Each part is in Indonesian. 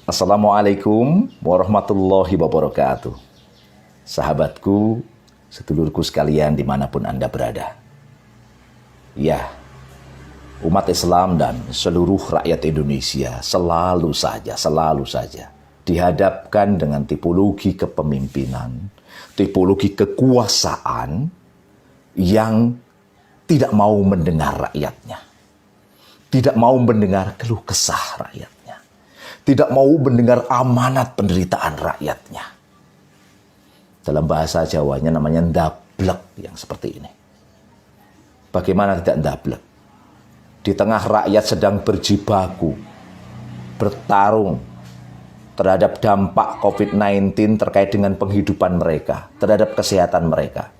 Assalamualaikum warahmatullahi wabarakatuh. Sahabatku, sedulurku sekalian dimanapun Anda berada. Ya, umat Islam dan seluruh rakyat Indonesia selalu saja dihadapkan dengan tipologi kepemimpinan, tipologi kekuasaan yang tidak mau mendengar rakyatnya, tidak mau mendengar keluh kesah rakyatnya, tidak mau mendengar amanat penderitaan rakyatnya. Dalam bahasa Jawanya namanya ndablek yang seperti ini. Bagaimana tidak ndablek? Di tengah rakyat sedang berjibaku, bertarung terhadap dampak COVID-19 terkait dengan penghidupan mereka, terhadap kesehatan mereka.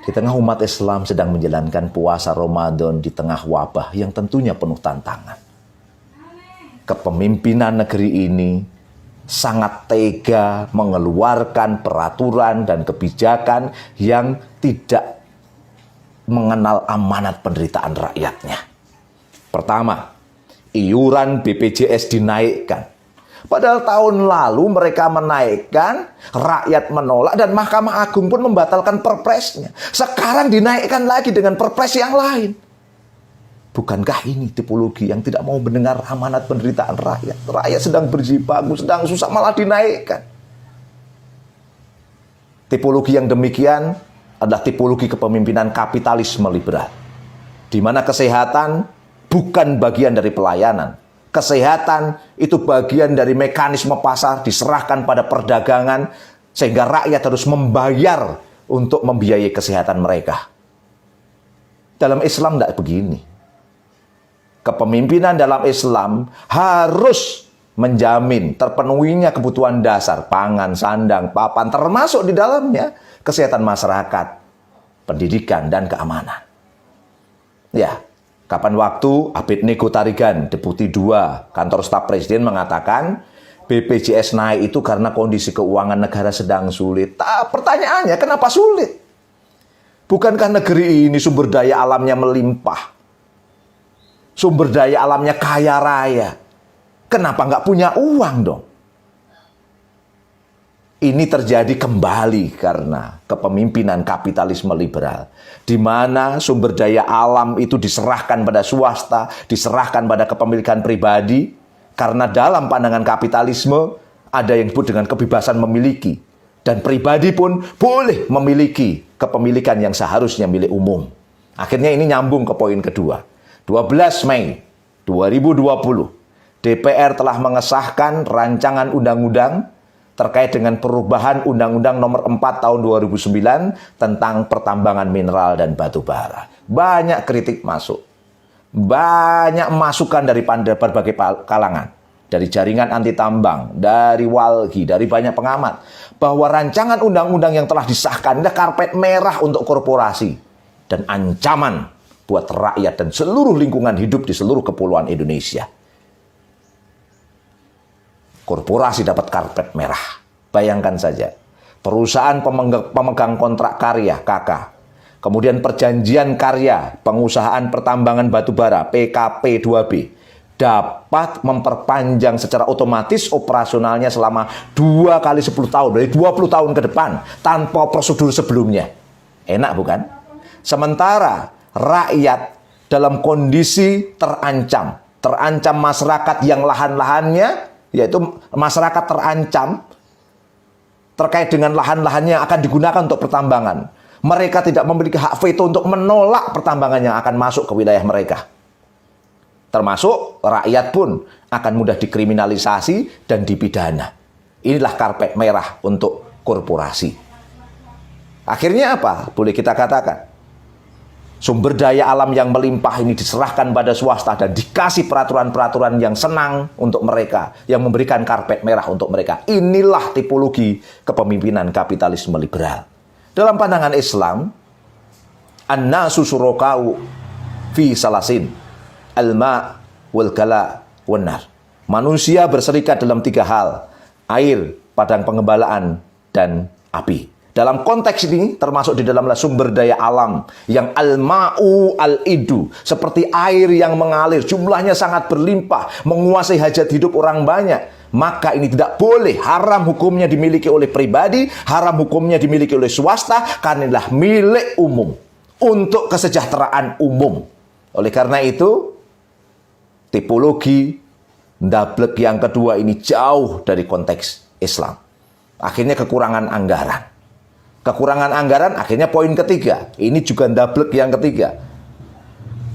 Di tengah umat Islam sedang menjalankan puasa Ramadan di tengah wabah yang tentunya penuh tantangan. Kepemimpinan negeri ini sangat tega mengeluarkan peraturan dan kebijakan yang tidak mengenal amanat penderitaan rakyatnya. Pertama, iuran BPJS dinaikkan. Padahal tahun lalu mereka menaikkan, rakyat menolak, dan Mahkamah Agung pun membatalkan perpresnya. Sekarang dinaikkan lagi dengan perpres yang lain. Bukankah ini tipologi yang tidak mau mendengar amanat penderitaan rakyat? Rakyat sedang berjibaku, sedang susah, malah dinaikkan. Tipologi yang demikian adalah tipologi kepemimpinan kapitalisme liberal, di mana kesehatan bukan bagian dari pelayanan. Kesehatan itu bagian dari mekanisme pasar, diserahkan pada perdagangan, sehingga rakyat harus membayar untuk membiayai kesehatan mereka. Dalam Islam tidak begini. Kepemimpinan dalam Islam harus menjamin terpenuhinya kebutuhan dasar, pangan, sandang, papan, termasuk di dalamnya kesehatan masyarakat, pendidikan, dan keamanan. Ya, kapan waktu Abid Nego Tarigan, Deputi 2 Kantor Staf Presiden mengatakan BPJS naik itu karena kondisi keuangan negara sedang sulit. Pertanyaannya, kenapa sulit? Bukankah negeri ini sumber daya alamnya melimpah? Sumber daya alamnya kaya raya. Kenapa nggak punya uang dong? Ini terjadi kembali karena kepemimpinan kapitalisme liberal, di mana sumber daya alam itu diserahkan pada swasta, diserahkan pada kepemilikan pribadi, karena dalam pandangan kapitalisme ada yang disebut dengan kebebasan memiliki, dan pribadi pun boleh memiliki kepemilikan yang seharusnya milik umum. Akhirnya ini nyambung ke poin kedua. 12 Mei 2020, DPR telah mengesahkan rancangan undang-undang terkait dengan perubahan Undang-Undang Nomor 4 Tahun 2009 tentang pertambangan mineral dan batu bara. Banyak kritik masuk. Banyak masukan dari berbagai kalangan. Dari jaringan anti tambang, dari Walgi, dari banyak pengamat. Bahwa rancangan undang-undang yang telah disahkan adalah karpet merah untuk korporasi. Dan ancaman buat rakyat dan seluruh lingkungan hidup di seluruh kepulauan Indonesia. Korporasi dapat karpet merah. Bayangkan saja, perusahaan pemegang kontrak karya (KK), kemudian perjanjian karya pengusahaan pertambangan batubara (PKP 2B) dapat memperpanjang secara otomatis operasionalnya selama 2 kali 10 tahun, dari 20 tahun ke depan, tanpa prosedur sebelumnya. Enak bukan? Sementara rakyat dalam kondisi terancam masyarakat yang lahan-lahannya, yaitu masyarakat terancam terkait dengan lahan-lahannya yang akan digunakan untuk pertambangan. Mereka tidak memiliki hak veto untuk menolak pertambangan yang akan masuk ke wilayah mereka. Termasuk rakyat pun akan mudah dikriminalisasi dan dipidana. Inilah karpet merah untuk korporasi. Akhirnya apa? Boleh kita katakan, sumber daya alam yang melimpah ini diserahkan pada swasta dan dikasih peraturan-peraturan yang senang untuk mereka, yang memberikan karpet merah untuk mereka. Inilah tipologi kepemimpinan kapitalisme liberal. Dalam pandangan Islam, an-nasu syuraka'u fi salasin, al-ma' wal kala wan nar. Manusia berserikat dalam 3 hal: air, padang pengembalaan, dan api. Dalam konteks ini termasuk di dalamlah sumber daya alam yang al-ma'u al-idu, seperti air yang mengalir, jumlahnya sangat berlimpah, menguasai hajat hidup orang banyak. Maka ini tidak boleh, haram hukumnya dimiliki oleh pribadi, haram hukumnya dimiliki oleh swasta, karena inilah milik umum untuk kesejahteraan umum. Oleh karena itu, tipologi ndablek yang kedua ini jauh dari konteks Islam. Akhirnya kekurangan anggaran. Kekurangan anggaran akhirnya poin ketiga. Ini juga ndablek yang ketiga.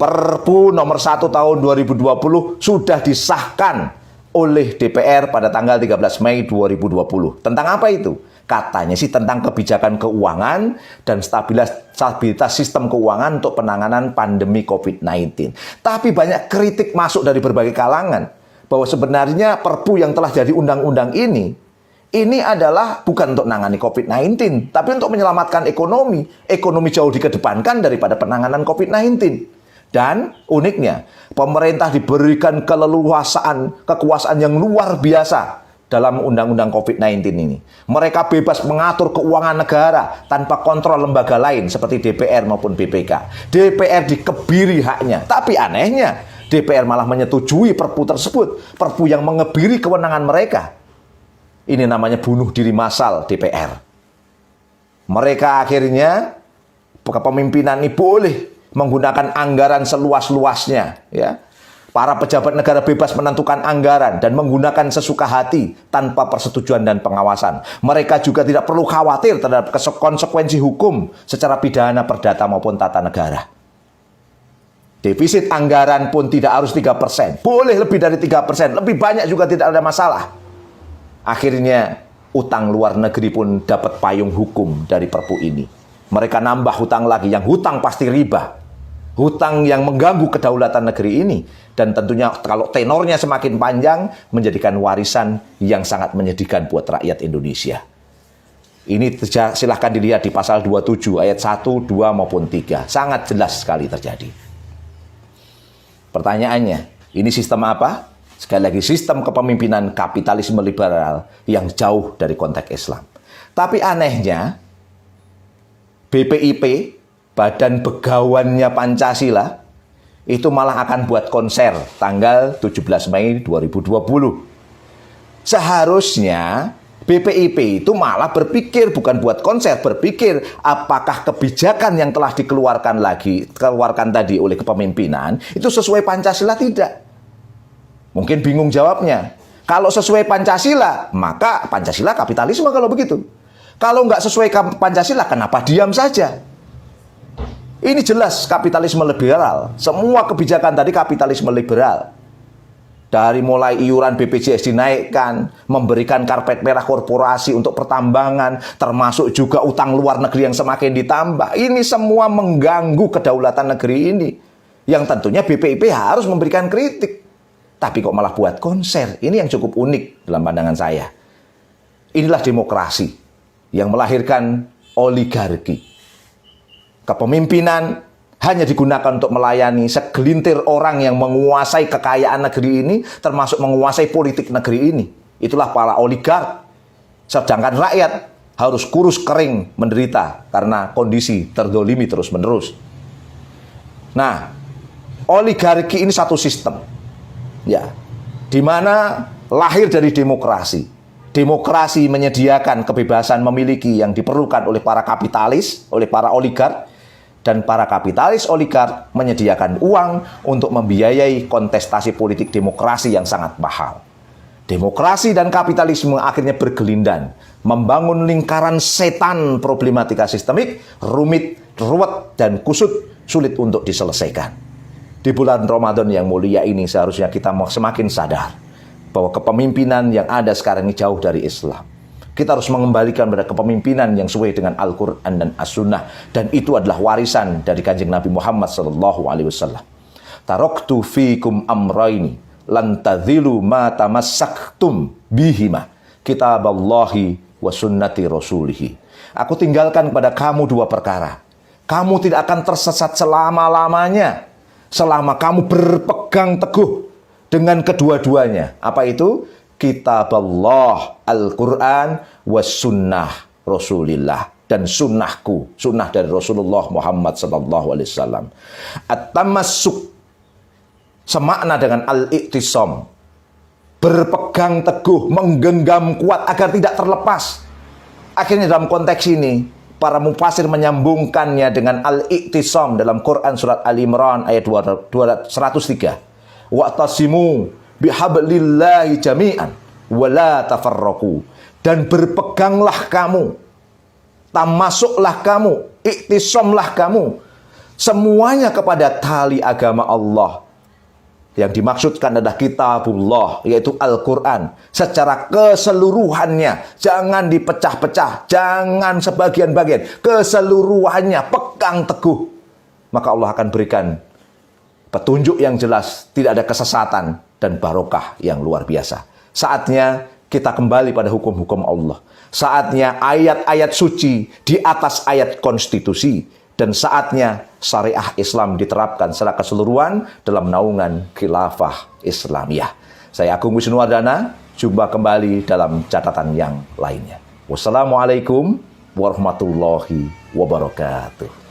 Perpu nomor 1 tahun 2020 sudah disahkan oleh DPR pada tanggal 13 Mei 2020. Tentang apa itu? Katanya sih tentang kebijakan keuangan dan stabilitas sistem keuangan untuk penanganan pandemi COVID-19. Tapi banyak kritik masuk dari berbagai kalangan bahwa sebenarnya perpu yang telah jadi undang-undang ini adalah bukan untuk menangani COVID-19, tapi untuk menyelamatkan ekonomi. Ekonomi jauh dikedepankan daripada penanganan COVID-19. Dan uniknya, pemerintah diberikan kekuasaan yang luar biasa dalam undang-undang COVID-19 ini. Mereka bebas mengatur keuangan negara tanpa kontrol lembaga lain seperti DPR maupun BPK. DPR dikebiri haknya. Tapi anehnya, DPR malah menyetujui perpu tersebut. Perpu yang mengebiri kewenangan mereka. Ini namanya bunuh diri massal DPR. Mereka akhirnya, kepemimpinan ini boleh menggunakan anggaran seluas-luasnya. Ya. Para pejabat negara bebas menentukan anggaran dan menggunakan sesuka hati tanpa persetujuan dan pengawasan. Mereka juga tidak perlu khawatir terhadap konsekuensi hukum secara pidana, perdata maupun tata negara. Defisit anggaran pun tidak harus 3%. Boleh lebih dari 3%. Lebih banyak juga tidak ada masalah. Akhirnya utang luar negeri pun dapat payung hukum dari perpu ini. Mereka nambah hutang lagi, yang hutang pasti riba. Hutang yang mengganggu kedaulatan negeri ini. Dan tentunya kalau tenornya semakin panjang, menjadikan warisan yang sangat menyedihkan buat rakyat Indonesia. Ini silahkan dilihat di pasal 27 ayat 1, 2 maupun 3. Sangat jelas sekali terjadi. Pertanyaannya, ini sistem apa? Sekali lagi, sistem kepemimpinan kapitalisme liberal yang jauh dari konteks Islam. Tapi anehnya, BPIP, Badan Begawannya Pancasila, itu malah akan buat konser tanggal 17 Mei 2020. Seharusnya BPIP itu malah berpikir, bukan buat konser, berpikir apakah kebijakan yang telah dikeluarkan tadi oleh kepemimpinan itu sesuai Pancasila tidak. Mungkin bingung jawabnya. Kalau sesuai Pancasila, maka Pancasila kapitalisme kalau begitu. Kalau nggak sesuai Pancasila, kenapa diam saja? Ini jelas kapitalisme liberal. Semua kebijakan tadi kapitalisme liberal. Dari mulai iuran BPJS dinaikkan, memberikan karpet merah korporasi untuk pertambangan, termasuk juga utang luar negeri yang semakin ditambah. Ini semua mengganggu kedaulatan negeri ini. Yang tentunya BPIP harus memberikan kritik. Tapi kok malah buat konser? Ini yang cukup unik dalam pandangan saya. Inilah demokrasi yang melahirkan oligarki. Kepemimpinan hanya digunakan untuk melayani segelintir orang yang menguasai kekayaan negeri ini, termasuk menguasai politik negeri ini. Itulah para oligark. Sedangkan rakyat harus kurus kering menderita karena kondisi terdolimi terus-menerus. Nah, oligarki ini satu sistem. Ya, di mana lahir dari demokrasi. Demokrasi menyediakan kebebasan memiliki yang diperlukan oleh para kapitalis, oleh para oligark, dan para kapitalis oligark menyediakan uang untuk membiayai kontestasi politik demokrasi yang sangat mahal. Demokrasi dan kapitalisme akhirnya bergelindan, membangun lingkaran setan problematika sistemik, rumit, ruwet, dan kusut, sulit untuk diselesaikan. Di bulan Ramadan yang mulia ini seharusnya kita semakin sadar bahwa kepemimpinan yang ada sekarang ini jauh dari Islam. Kita harus mengembalikan pada kepemimpinan yang sesuai dengan Al-Quran dan As-Sunnah. Dan itu adalah warisan dari Kanjeng Nabi Muhammad SAW. Taraktu fikum amraini lan tadhilu ma tamassaktum bihima kitaballahi wa sunnati rasulihi. Aku tinggalkan kepada kamu dua perkara. Kamu tidak akan tersesat selama-lamanya selama kamu berpegang teguh dengan kedua-duanya. Apa itu? Kitab Allah, Al-Quran, was sunnah Rasulillah. dan sunnahku, sunnah dari Rasulullah Muhammad SAW. At-tamassuk semakna dengan al-i'tisam, berpegang teguh, menggenggam kuat agar tidak terlepas. Akhirnya dalam konteks ini, para mufasir menyambungkannya dengan al-i'tisam dalam Quran surat Ali Imran ayat 103. Wa'tasimu bihablillahi jami'an wa la tafarraqu. Dan berpeganglah kamu, tamasuklah kamu, iktisamlah kamu, semuanya kepada tali agama Allah. Yang dimaksudkan adalah kitabullah, yaitu Al-Quran. Secara keseluruhannya, jangan dipecah-pecah, jangan sebagian-bagian, keseluruhannya, pegang teguh. Maka Allah akan berikan petunjuk yang jelas, tidak ada kesesatan, dan barokah yang luar biasa. Saatnya kita kembali pada hukum-hukum Allah. Saatnya ayat-ayat suci di atas ayat konstitusi. Dan saatnya syariah Islam diterapkan secara keseluruhan dalam naungan khilafah Islamiyah. Saya Agung Wisnuwardana, jumpa kembali dalam catatan yang lainnya. Wassalamualaikum warahmatullahi wabarakatuh.